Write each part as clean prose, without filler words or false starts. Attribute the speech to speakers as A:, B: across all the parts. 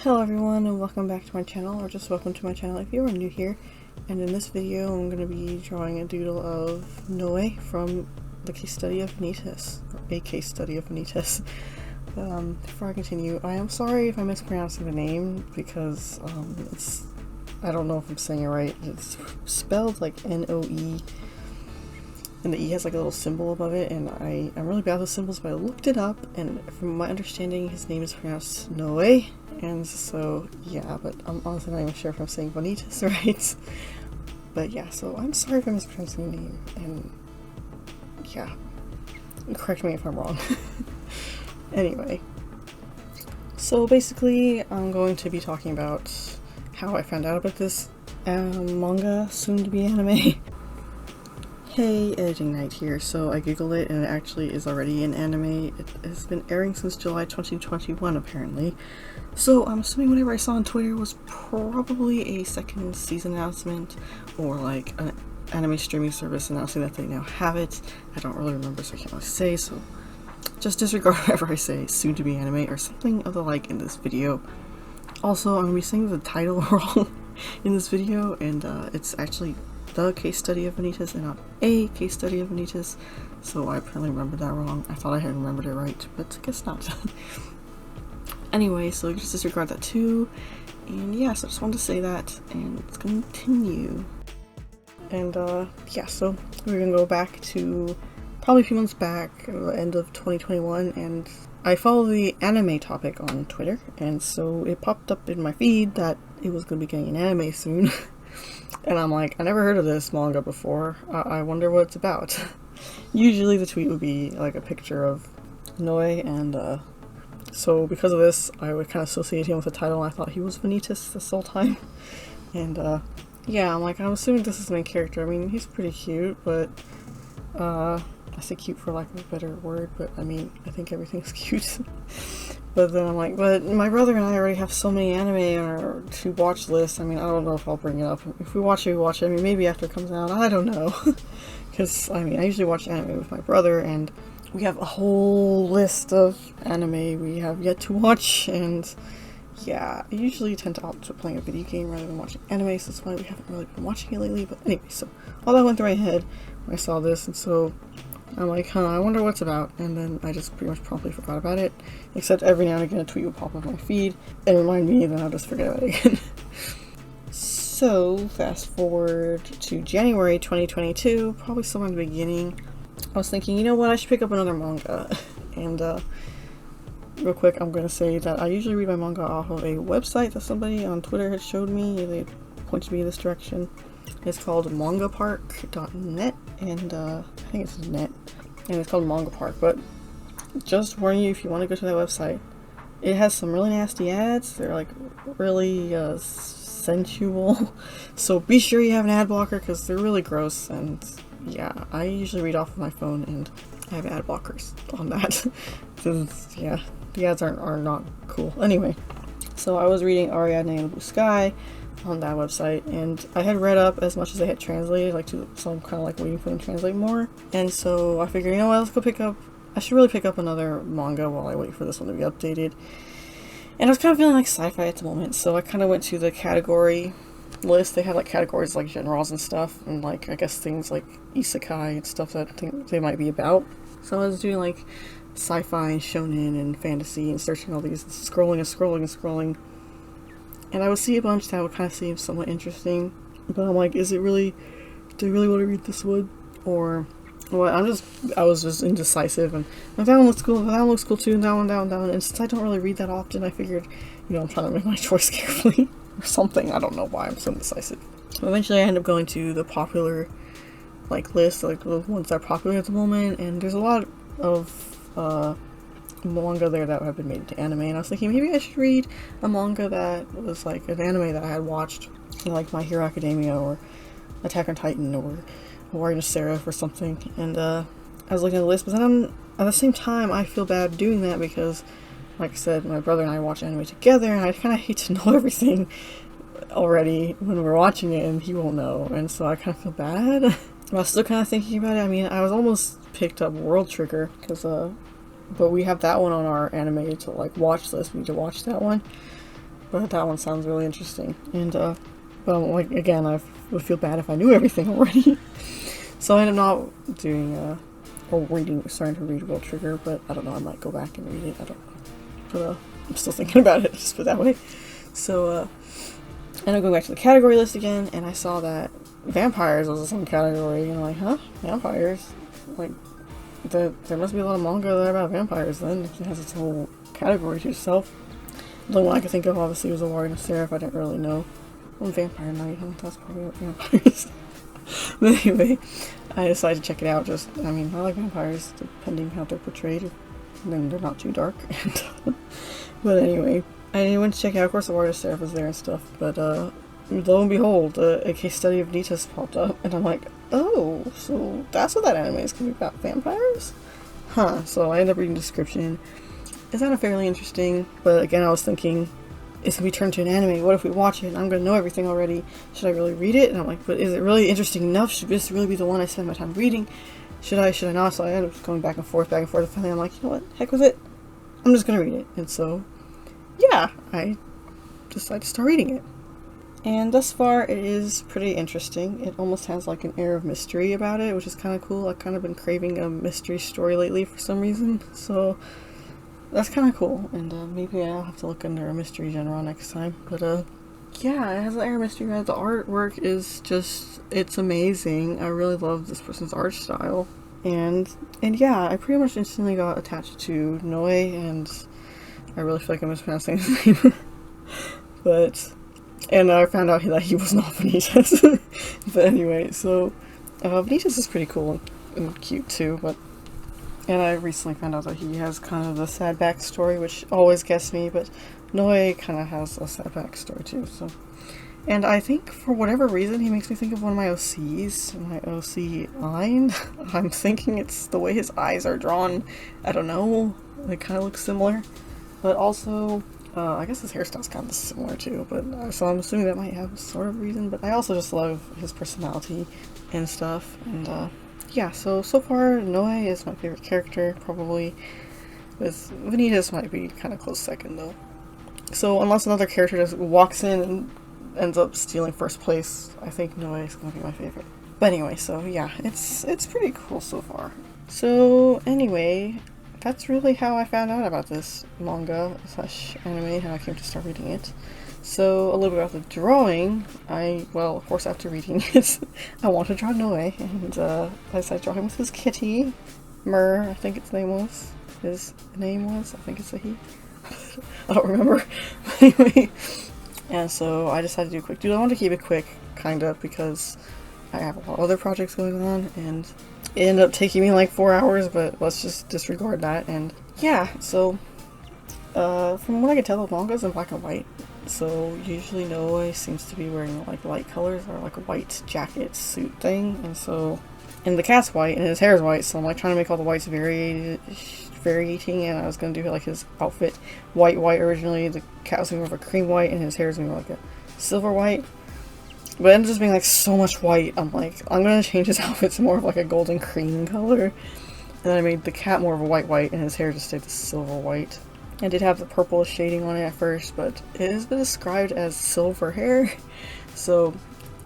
A: Hello everyone and welcome back to my channel, or just welcome to my channel if you are new here. And in this video I'm going to be drawing a doodle of Noé from the Case Study of Vanitas, or a Case Study of Vanitas. Before I continue, I am sorry if I'm mispronouncing the name because I don't know if I'm saying it right. It's spelled like N-O-E and the E has like a little symbol above it, and I'm really bad with symbols, but I looked it up and from my understanding his name is pronounced Noé. And so, yeah, but I'm honestly not even sure if I'm saying Vanitas right. But yeah, so I'm sorry if I'm mispronouncing the name, and yeah, correct me if I'm wrong. Anyway, so basically I'm going to be talking about how I found out about this manga, soon to be anime. Hey, Editing Night here. So I googled it and it actually is already an anime. It has been airing since July 2021 apparently. So I'm assuming whatever I saw on Twitter was probably a second season announcement or like an anime streaming service announcing that they now have it. I don't really remember, so I can't really say, so just disregard whatever I say, soon to be anime or something of the like in this video. Also, I'm going to be saying the title wrong in this video, and it's actually the Case Study of Vanitas and not a Case Study of Vanitas, so I apparently remembered that wrong. I thought I had remembered it right, but I guess not. Anyway, so just disregard that too, and yeah, so I just wanted to say that, and let's continue. And yeah, so we're gonna go back to probably a few months back, the end of 2021, and I follow the anime topic on Twitter, and so it popped up in my feed that it was gonna be getting an anime soon. And I'm like, I never heard of this manga before. I wonder what it's about. Usually the tweet would be like a picture of Noé, and so because of this, I would kind of associate him with the title, and I thought he was Vanitas this whole time. And yeah, I'm like, I'm assuming this is the main character. I mean, he's pretty cute, but I say cute for lack of a better word, but I mean, I think everything's cute. But then I'm like, but my brother and I already have so many anime on our to watch list. I mean, I don't know if I'll bring it up. If we watch it, we watch it. I mean, maybe after it comes out, I don't know. Because, I mean, I usually watch anime with my brother, and we have a whole list of anime we have yet to watch, and yeah, I usually tend to opt to playing a video game rather than watching anime, so that's why we haven't really been watching it lately. But anyway, so all that went through my head when I saw this, and so I'm like, I wonder what it's about, and then I just pretty much promptly forgot about it, except every now and again a tweet would pop up on my feed and remind me, and then I'll just forget about it again. So, fast forward to January 2022, probably somewhere in the beginning, I was thinking, you know what, I should pick up another manga. And real quick, I'm going to say that I usually read my manga off of a website that somebody on Twitter had showed me. They pointed me in this direction. It's called mangapark.net, and I think it's net, and it's called Manga Park. But just warning you, if you want to go to that website, it has some really nasty ads. They're like really sensual, so be sure you have an ad blocker because they're really gross. And yeah, I usually read off of my phone, and I have ad blockers on that. Yeah, the ads are not cool. Anyway, so I was reading Ariadne in the Blue Sky on that website, and I had read up as much as they had translated, so I'm kind of like waiting for them to translate more. And so I figured, you know what, let's go I should really pick up another manga while I wait for this one to be updated. And I was kind of feeling like sci-fi at the moment, so I kind of went to the category list. They had like categories like genres and stuff, and like I guess things like isekai and stuff that I think they might be about. So I was doing like sci-fi and shonen and fantasy and searching all these, scrolling. And I would see a bunch that would kind of seem somewhat interesting, but I'm like, do I really want to read this one? Or what? I was just indecisive, and that one looks cool, that one looks cool too, and that one. And since I don't really read that often, I figured, I'm trying to make my choice carefully or something. I don't know why I'm so indecisive. But eventually I ended up going to the popular list, like the ones that are popular at the moment, and there's a lot of manga there that have been made into anime, and I was thinking maybe I should read a manga that was like an anime that I had watched, like My Hero Academia or Attack on Titan or Warrior Seraph or something. And I was looking at the list, but then at the same time I feel bad doing that because, like I said, my brother and I watch anime together, and I kind of hate to know everything already when we're watching it, and he won't know, and so I kind of feel bad. But I was still kind of thinking about it. I mean, I was almost picked up World Trigger because but we have that one on our anime to watch list. We need to watch that one. but that one sounds really interesting. And well, like again, I would feel bad if I knew everything already. So I ended up not doing starting to read World Trigger, but I don't know, I might go back and read it, I don't know. But I'm still thinking about it, just put it that way. So and I'm going back to the category list again, and I saw that vampires was the same category, and I'm like, huh? Vampires? Like, there must be a lot of manga that are about vampires then, if it has its whole category to itself. The only one I could think of, obviously, was a Warrior and a Seraph. I didn't really know. Well, Vampire Knight, that's probably what vampires. But anyway, I decided to check it out. I mean, I like vampires, depending how they're portrayed. And then they're not too dark. But anyway, I went to check it out. Of course, the Warrior and Seraph was there and stuff. But lo and behold, a Case Study of Vanitas popped up. And I'm like, oh, so that's what that anime is going to be about, vampires? Huh. So I ended up reading the description. It sounded fairly interesting, but again, I was thinking, it's going to be turned to an anime. What if we watch it and I'm going to know everything already? Should I really read it? And I'm like, but is it really interesting enough? Should this really be the one I spend my time reading? Should I not? So I ended up going back and forth. And finally I'm like, you know what? Heck with it. I'm just going to read it. And so, yeah, I decided to start reading it. And thus far, it is pretty interesting. It almost has like an air of mystery about it, which is kind of cool. I've kind of been craving a mystery story lately for some reason. So that's kind of cool, and maybe I'll have to look under a mystery genre next time. But yeah, it has an air of mystery. The artwork is just, it's amazing. I really love this person's art style, and yeah, I pretty much instantly got attached to Noé, and I really feel like I'm mispronouncing his name. And I found out that he was not Vanitas. But anyway, so Vanitas is pretty cool and cute too, and I recently found out that he has kind of the sad backstory, which always gets me, but Noé kind of has a sad backstory too, so. And I think, for whatever reason, he makes me think of one of my OCs, my OC line. I'm thinking it's the way his eyes are drawn. I don't know, they kind of look similar. But also, I guess his hairstyle's kind of similar too, but so I'm assuming that might have sort of reason, but I also just love his personality and stuff, and yeah, so far, Noé is my favorite character, probably, with Vanitas might be kind of close second, though. So, unless another character just walks in and ends up stealing first place, I think Noé is going to be my favorite. But anyway, so yeah, it's pretty cool so far. So, anyway, that's really how I found out about this manga / anime, how I came to start reading it. So, a little bit about the drawing. Well, of course, after reading it, I want to draw Noé, and I decided to draw him with his kitty, Murr, I think its name was. His name was? I think it's a he. I don't remember. Anyway, and so I decided to do a quick doodle. I wanted to keep it quick, kind of, because I have a lot of other projects going on, and it ended up taking me like 4 hours, but let's just disregard that. And yeah, so from what I can tell, the manga's in black and white. So usually Noé seems to be wearing like light colors, or like a white jacket suit thing, and the cat's white and his hair is white, so I'm like trying to make all the whites variating, and I was gonna do like his outfit white originally. The cat was gonna be more of a cream white, and his hair is gonna be like a silver white. But it ended up just being like so much white. I'm like, I'm gonna change his outfit to more of like a golden cream color. And then I made the cat more of a white, and his hair just stayed the silver white. I did have the purple shading on it at first, but it has been described as silver hair. So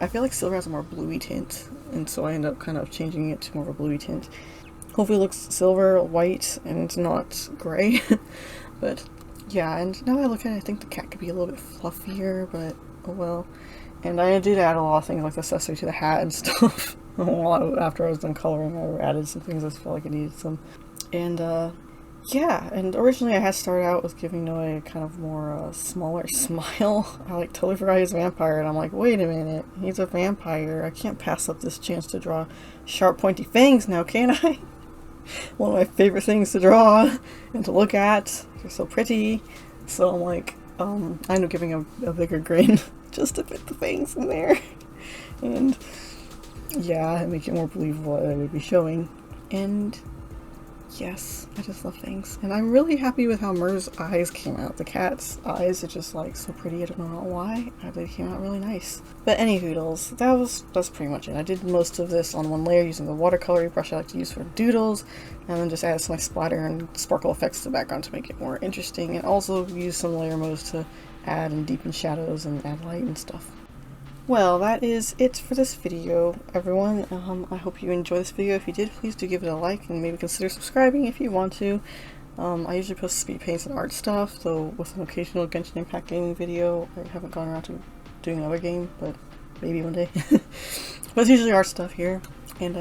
A: I feel like silver has a more bluey tint, and so I ended up kind of changing it to more of a bluey tint. Hopefully it looks silver, white, and not gray. But yeah, and now I look at it, I think the cat could be a little bit fluffier, but oh well. And I did add a lot of things like the accessory to the hat and stuff. After I was done coloring, I added some things I felt like I needed some. And yeah, and originally I had started out with giving Noé a kind of more smaller smile. I like totally forgot he was a vampire, and I'm like, wait a minute, he's a vampire. I can't pass up this chance to draw sharp pointy fangs now, can I? One of my favorite things to draw and to look at. They're so pretty. So I'm like, I ended up giving a bigger grin just to fit the fangs in there. And yeah, make it more believable that I would be showing. And yes, I just love fangs. And I'm really happy with how Murr's eyes came out. The cat's eyes are just like so pretty. I don't know why. They came out really nice. But anywhoodles, that's pretty much it. I did most of this on one layer using the watercolor brush I like to use for doodles, and then just added some like splatter and sparkle effects to the background to make it more interesting, and also use some layer modes to add and deepen shadows and add light and stuff. Well, that is it for this video, everyone. I hope you enjoyed this video. If you did, please do give it a like and maybe consider subscribing if you want to. I usually post speed paints and art stuff, though with an occasional Genshin Impact gaming video. I haven't gone around to doing another game, but maybe one day. But it's usually art stuff here. And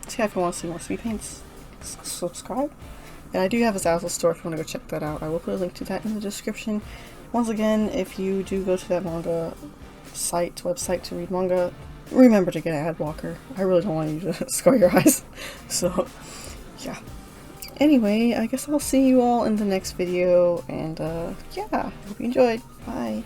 A: if you want to see more speed paints, subscribe. And I do have a Zazzle store if you want to go check that out. I will put a link to that in the description. Once again, if you do go to that manga website to read manga, remember to get an ad blocker. I really don't want you to scar your eyes. So, yeah. Anyway, I guess I'll see you all in the next video, and yeah, hope you enjoyed. Bye.